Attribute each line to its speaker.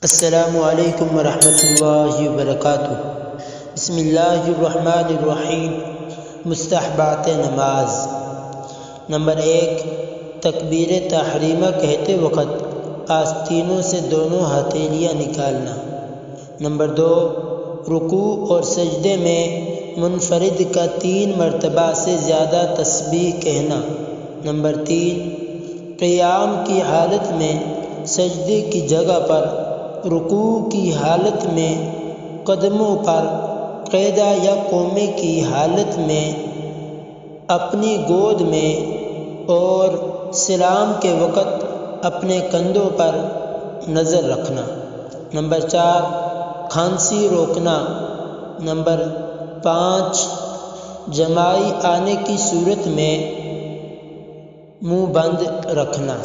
Speaker 1: السلام علیکم ورحمۃ اللہ وبرکاتہ۔ بسم اللہ الرحمن الرحیم۔ مستحبات نماز۔ نمبر 1، تکبیر تحریمہ کہتے وقت آستینوں سے دونوں ہتھیلیاں نکالنا۔ نمبر 2، رکوع اور سجدے میں منفرد کا 3 مرتبہ سے زیادہ تسبیح کہنا۔ نمبر 3، قیام کی حالت میں سجدے کی جگہ پر، رکوع کی حالت میں قدموں پر، قاعدہ یا قومے کی حالت میں اپنی گود میں، اور سلام کے وقت اپنے کندھوں پر نظر رکھنا۔ نمبر 4، کھانسی روکنا۔ نمبر 5، جماعی آنے کی صورت میں منہ بند رکھنا۔